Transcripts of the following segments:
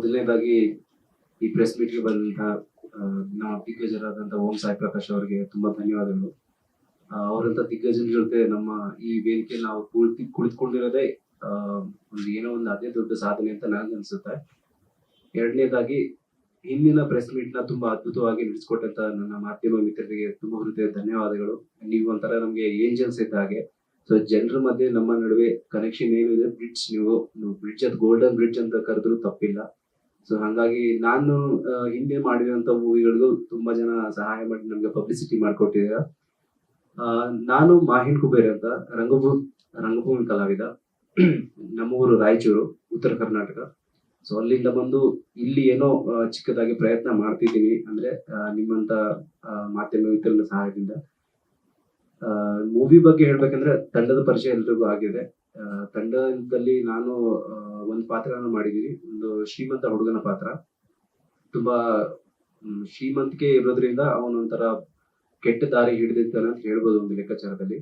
ಮೊದಲನೇದಾಗಿ ಈ ಪ್ರೆಸ್ ಮೀಟ್ಗೆ ಬಂದಂತಹ ನಮ್ಮ ದಿಗ್ಗಜರಾದಂತಹ ಓಂ ಸಾಯಿ ಪ್ರಕಾಶ್ ಅವರಿಗೆ ತುಂಬಾ ಧನ್ಯವಾದಗಳು. ಅವರಂತ ದಿಗ್ಗಜರ ಜೊತೆ ನಮ್ಮ ಈ ವೇದಿಕೆ ನಾವು ಕುಳಿತುಕೊಂಡಿರೋದೇ ಒಂದು ಏನೋ ಒಂದು ಅದೇ ದೊಡ್ಡ ಸಾಧನೆ ಅಂತ ನನಗೆ ಅನ್ಸುತ್ತೆ. ಎರಡನೇದಾಗಿ ಹಿಂದಿನ ಪ್ರೆಸ್ ಮೀಟ್ ನ ತುಂಬಾ ಅದ್ಭುತವಾಗಿ ನಡೆಸಿಕೊಟ್ಟಂತ ನನ್ನ ಮಾಧ್ಯಮ ಮಿತ್ರರಿಗೆ ತುಂಬಾ ಹೃದಯ ಧನ್ಯವಾದಗಳು. ನೀವು ಒಂಥರ ನಮ್ಗೆ ಏಂಜಲ್ಸ್ ಇದ್ದ ಹಾಗೆ. ಸೊ ಜನರ ಮಧ್ಯೆ ನಮ್ಮ ನಡುವೆ ಕನೆಕ್ಷನ್ ಏನಿದೆ, ಬ್ರಿಡ್ಜ್ ನೀವು ಬ್ರಿಡ್ಜ್ ಅದು ಗೋಲ್ಡನ್ ಬ್ರಿಡ್ಜ್ ಅಂತ ಕರೆದ್ರು ತಪ್ಪಿಲ್ಲ. ಸೊ ಹಾಗಾಗಿ ನಾನು ಹಿಂದೆ ಮಾಡಿರುವಂತ ಮೂವಿಗಳಿಗೂ ತುಂಬಾ ಜನ ಸಹಾಯ ಮಾಡಿ ನಮ್ಗೆ ಪಬ್ಲಿಸಿಟಿ ಮಾಡ್ಕೊಟ್ಟಿದ್ದೀರ. ನಾನು ಮಾಹಿನ್ ಕುಬೇರ್ ಅಂತ ರಂಗಭೂಮಿ ಕಲಾವಿದ. ನಮ್ಮ ಊರು ರಾಯಚೂರು, ಉತ್ತರ ಕರ್ನಾಟಕ. ಸೊ ಅಲ್ಲಿಂದ ಬಂದು ಇಲ್ಲಿ ಏನೋ ಚಿಕ್ಕದಾಗಿ ಪ್ರಯತ್ನ ಮಾಡ್ತಿದ್ದೀನಿ. ಅಂದ್ರೆ ನಿಮ್ಮಂತ ಮಾಧ್ಯಮ ಮಿತ್ರರ ಸಹಾಯದಿಂದ. ಮೂವಿ ಬಗ್ಗೆ ಹೇಳ್ಬೇಕಂದ್ರೆ ತಂಡದ ಪರಿಚಯ ಎಲ್ರಿಗೂ ಆಗಿದೆ. ತಂಡದಲ್ಲಿ ನಾನು ಒಂದು ಪಾತ್ರನ ಮಾಡಿದೀನಿ, ಒಂದು ಶ್ರೀಮಂತ ಹುಡುಗನ ಪಾತ್ರ. ತುಂಬಾ ಶ್ರೀಮಂತಿಕೆ ಇರೋದ್ರಿಂದ ಅವನೊಂಥರ ಕೆಟ್ಟ ದಾರಿ ಹಿಡಿದಿರ್ತಾನೆ ಅಂತ ಹೇಳ್ಬೋದು ಒಂದು ಲೆಕ್ಕಾಚಾರದಲ್ಲಿ.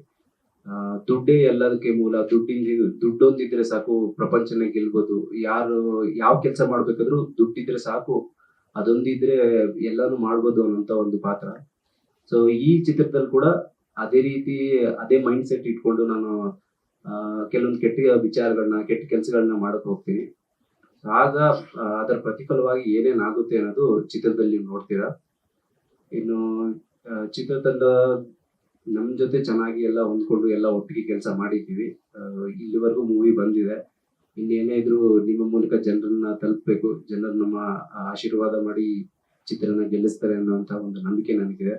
ದುಡ್ಡೇ ಎಲ್ಲದಕ್ಕೆ ಮೂಲ, ದುಡ್ಡೊಂದಿದ್ರೆ ಸಾಕು ಪ್ರಪಂಚನ ಗೆಲ್ಬೋದು. ಯಾವ ಕೆಲಸ ಮಾಡ್ಬೇಕಾದ್ರೂ ದುಡ್ಡಿದ್ರೆ ಸಾಕು, ಅದೊಂದಿದ್ರೆ ಎಲ್ಲಾನು ಮಾಡ್ಬೋದು ಅನ್ನೋಂತ ಒಂದು ಪಾತ್ರ. ಸೊ ಈ ಚಿತ್ರದಲ್ಲಿ ಕೂಡ ಅದೇ ರೀತಿ ಅದೇ ಮೈಂಡ್ ಸೆಟ್ ಇಟ್ಕೊಂಡು ನಾನು ಕೆಲವೊಂದು ಕೆಟ್ಟ ವಿಚಾರಗಳನ್ನ, ಕೆಟ್ಟ ಕೆಲಸಗಳನ್ನ ಮಾಡಕ್ ಹೋಗ್ತೀನಿ. ಆಗ ಅದರ ಪ್ರತಿಫಲವಾಗಿ ಏನೇನಾಗುತ್ತೆ ಅನ್ನೋದು ಚಿತ್ರದಲ್ಲಿ ನೀವು ನೋಡ್ತೀರಾ. ಇನ್ನು ಚಿತ್ರತಂಡ ನಮ್ ಜೊತೆ ಚೆನ್ನಾಗಿ ಎಲ್ಲ ಹೊಂದ್ಕೊಂಡು ಎಲ್ಲ ಒಟ್ಟಿಗೆ ಕೆಲಸ ಮಾಡಿದ್ದೀವಿ. ಇಲ್ಲಿವರೆಗೂ ಮೂವಿ ಬಂದಿದೆ. ಇನ್ನೇನೇ ಇದ್ರು ನಿಮ್ಮ ಮೂಲಕ ಜನರನ್ನ ತಲುಪಬೇಕು, ಜನರು ನಮ್ಮ ಆಶೀರ್ವಾದ ಮಾಡಿ ಚಿತ್ರನ ಗೆಲ್ಲಿಸ್ತಾರೆ ಅನ್ನುವಂತ ಒಂದು ನಂಬಿಕೆ ನನಗಿದೆ.